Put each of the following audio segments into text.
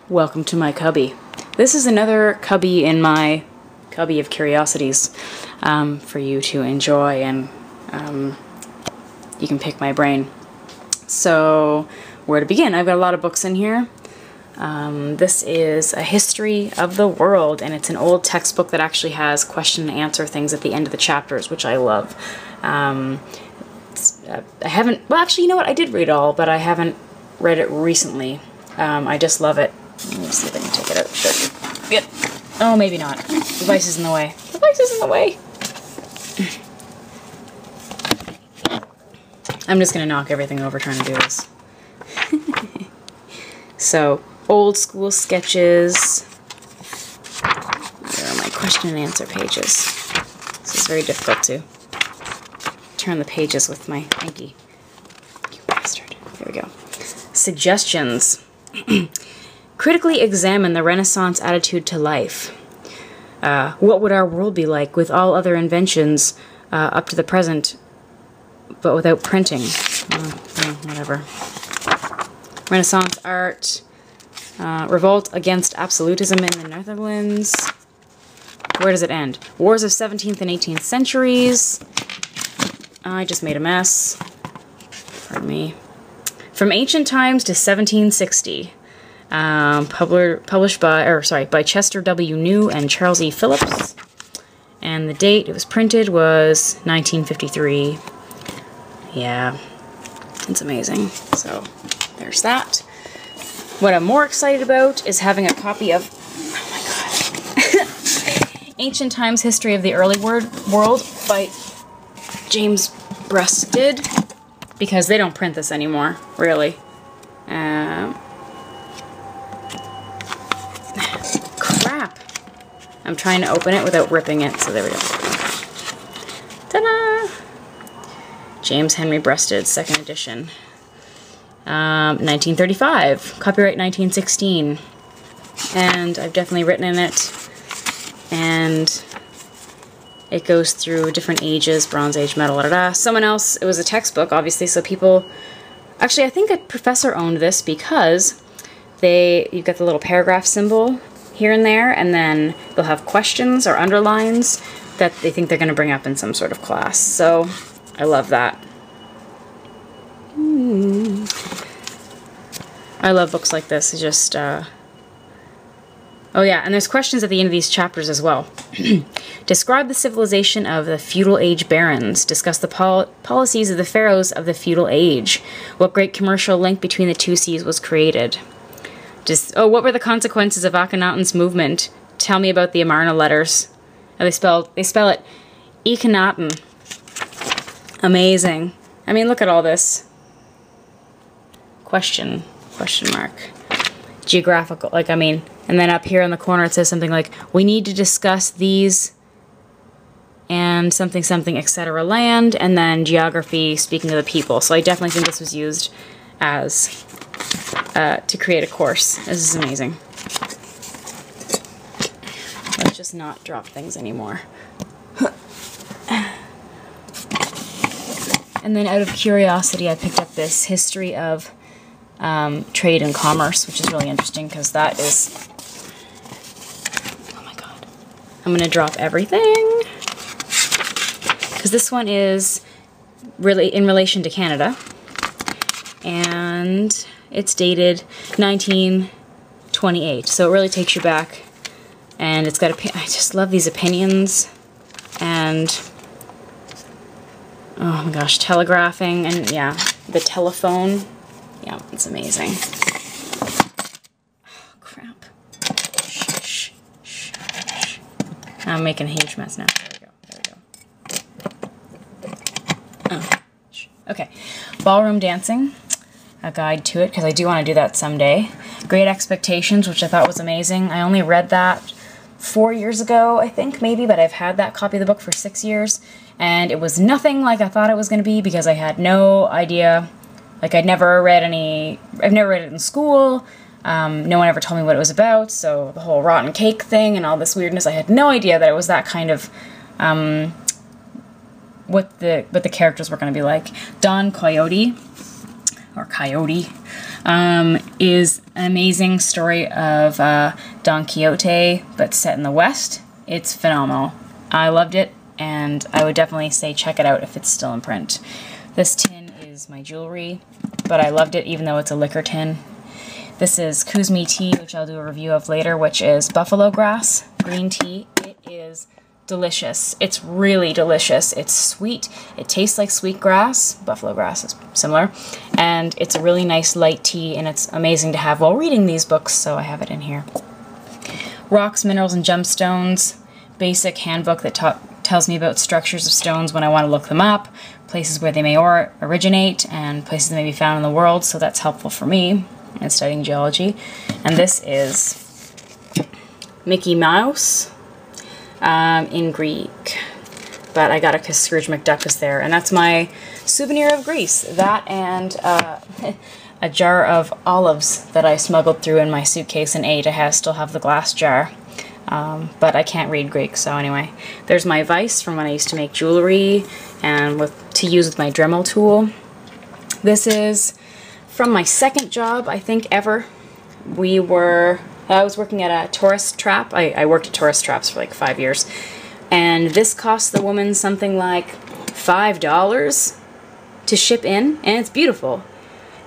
Welcome to my cubby. This is another cubby in my cubby of curiosities for you to enjoy, and you can pick my brain. So, where to begin? I've got a lot of books in here. This is a history of the world, and it's an old textbook that actually has question and answer things at the end of the chapters, which I love. I haven't, well actually, you know what, I did read it all, but I haven't read it recently. I just love it. Let me see if I can take it out. Show you. Yep. Oh, maybe not. The Vise is in the way. The Vise is in the way! I'm just gonna knock everything over trying to do this. So, old school sketches. There are my question and answer pages. This is very difficult to turn the pages with my hanky. You bastard. There we go. Suggestions. Critically examine the Renaissance attitude to life. What would our world be like with all other inventions up to the present, but without printing? Whatever. Renaissance art. Revolt against absolutism in the Netherlands. Where does it end? Wars of 17th and 18th centuries. I just made a mess. Pardon me. From Ancient Times to 1760. Published by Chester W. New and Charles E. Phillips. And the date it was printed was 1953. Yeah, it's amazing. So, there's that. What I'm more excited about is having a copy of, oh my god, Ancient Times History of the Early World by James Breasted, because they don't print this anymore, really. Crap. I'm trying to open it without ripping it, so there we go. Ta-da! James Henry Breasted, 2nd edition. 1935. Copyright 1916. And I've definitely written in it. And it goes through different ages, Bronze Age, Metal, Someone else, it was a textbook, obviously, so people... Actually, I think a professor owned this because you've got the little paragraph symbol here and there, and then they'll have questions or underlines that they think they're going to bring up in some sort of class. So, I love that. I love books like this. It's just, oh yeah, and there's questions at the end of these chapters as well. Describe the civilization of the feudal age barons. Discuss the policies of the pharaohs of the feudal age. What great commercial link between the two seas was created? What were the consequences of Akhenaten's movement? Tell me about the Amarna letters. Oh, they spell it Akhenaten. Amazing. I mean, look at all this. Question mark. Geographical, like, I mean, and then up here in the corner it says something like, we need to discuss these and something, etc. land, and then geography, speaking of the people. So I definitely think this was used as, to create a course. This is amazing. Let's just not drop things anymore. And then out of curiosity, I picked up this history of trade and commerce, which is really interesting because that is... Oh my god. I'm going to drop everything. Because this one is really in relation to Canada. And it's dated 1928. So it really takes you back. And it's got I just love these opinions. And... oh my gosh, telegraphing, and yeah, the telephone. Yeah, it's amazing. Oh, crap. Shh. I'm making a huge mess now. There we go. Oh. Okay. Ballroom dancing. A guide to it, because I do want to do that someday. Great Expectations, which I thought was amazing. I only read that 4 years ago, I think, maybe, but I've had that copy of the book for 6 years. And it was nothing like I thought it was going to be because I had no idea. Like, I've never read it in school. No one ever told me what it was about. So the whole rotten cake thing and all this weirdness, I had no idea that it was that kind of, what the characters were going to be like. Don Quixote, or Coyote, is an amazing story of Don Quixote, but set in the West. It's phenomenal. I loved it, and I would definitely say check it out if it's still in print. This tin is my jewelry, but I loved it even though it's a liquor tin. This is Kuzmi tea, which I'll do a review of later, which is buffalo grass green tea. It is delicious. It's really delicious. It's sweet. It tastes like sweet grass. Buffalo grass is similar. And it's a really nice light tea, and it's amazing to have while reading these books, so I have it in here. Rocks, Minerals, and Gemstones. Basic handbook that tells me about structures of stones when I want to look them up, places where they may originate, and places they may be found in the world, so that's helpful for me in studying geology. And this is Mickey Mouse in Greek, but I got it because Scrooge McDuck is there, and that's my souvenir of Greece. That and a jar of olives that I smuggled through in my suitcase and ate. I still have the glass jar. But I can't read Greek, so anyway. There's my vise from when I used to make jewelry and to use with my Dremel tool. This is from my second job, I think, ever. I was working at a tourist trap. I worked at tourist traps for like 5 years. And this cost the woman something like $5 to ship in, and it's beautiful.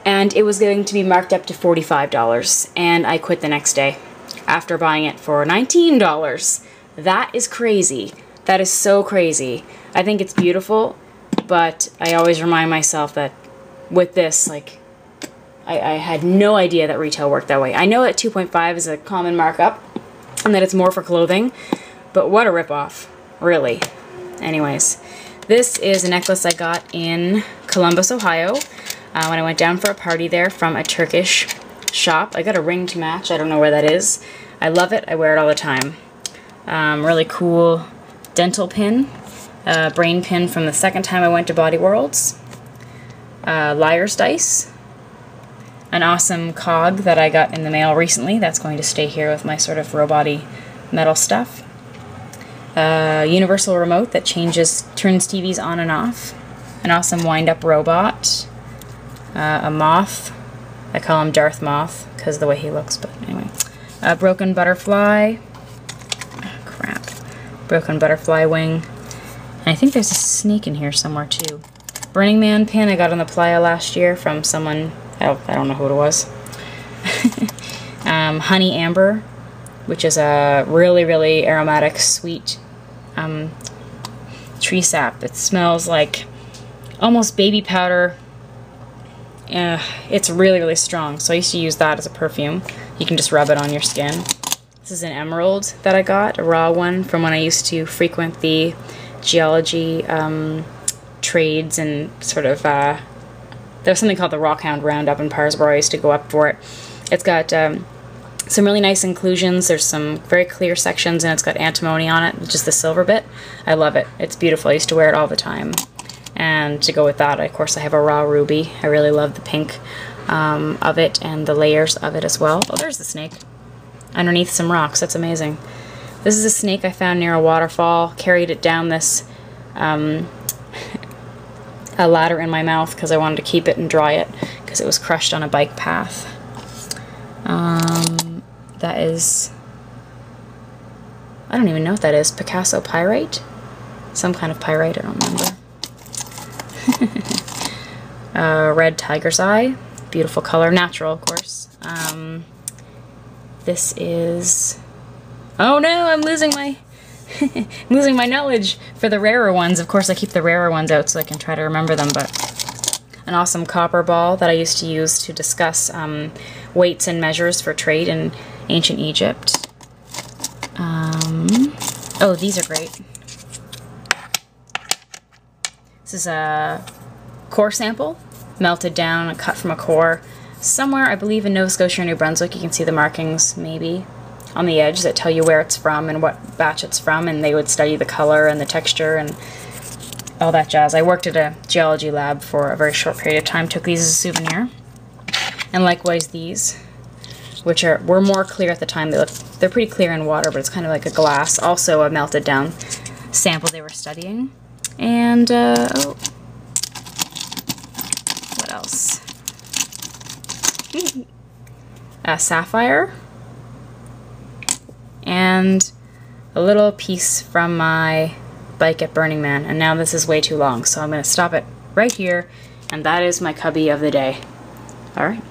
And it was going to be marked up to $45, and I quit the next day after buying it for $19. That is crazy. That is so crazy. I think it's beautiful, but I always remind myself that with this, like, I had no idea that retail worked that way. I know that 2.5 is a common markup and that it's more for clothing, but what a ripoff, really. Anyways, this is a necklace I got in Columbus, Ohio, when I went down for a party there from a Turkish shop. I got a ring to match. I don't know where that is. I love it. I wear it all the time. Really cool dental pin, brain pin from the second time I went to Body Worlds. Liar's dice. An awesome cog that I got in the mail recently. That's going to stay here with my sort of robot-y metal stuff. Universal remote that turns TVs on and off. An awesome wind-up robot. A moth. I call him Darth Moth because of the way he looks, but anyway. A broken butterfly. Oh, crap. Broken butterfly wing. And I think there's a snake in here somewhere too. Burning Man pin I got on the playa last year from someone, I don't know who it was. Honey Amber, which is a really, really aromatic, sweet tree sap. It smells like almost baby powder. It's really, really strong, so I used to use that as a perfume. You can just rub it on your skin. This is an emerald that I got, a raw one, from when I used to frequent the geology trades and sort of, there's something called the Rockhound Roundup in Parsboro. I used to go up for it. It's got some really nice inclusions. There's some very clear sections, and it's got antimony on it, just the silver bit. I love it. It's beautiful. I used to wear it all the time. And to go with that, of course, I have a raw ruby. I really love the pink of it and the layers of it as well. Oh, there's the snake. Underneath some rocks. That's amazing. This is a snake I found near a waterfall. Carried it down this a ladder in my mouth because I wanted to keep it and dry it because it was crushed on a bike path. That is... I don't even know what that is. Picasso pyrite? Some kind of pyrite, I don't remember. Red tiger's eye, beautiful color, natural of course. This is, oh no, I'm losing my losing my knowledge for the rarer ones. Of course I keep the rarer ones out so I can try to remember them, but an awesome copper ball that I used to use to discuss weights and measures for trade in ancient Egypt. Oh, these are great. This is a core sample, melted down and cut from a core. Somewhere, I believe in Nova Scotia or New Brunswick, you can see the markings, maybe, on the edge that tell you where it's from and what batch it's from, and they would study the color and the texture and all that jazz. I worked at a geology lab for a very short period of time, took these as a souvenir. And likewise these, which were more clear at the time. They're pretty clear in water, but it's kind of like a glass. Also a melted down sample they were studying. And, oh, what else? sapphire, and a little piece from my bike at Burning Man. And now this is way too long, so I'm going to stop it right here, and that is my cubby of the day. All right.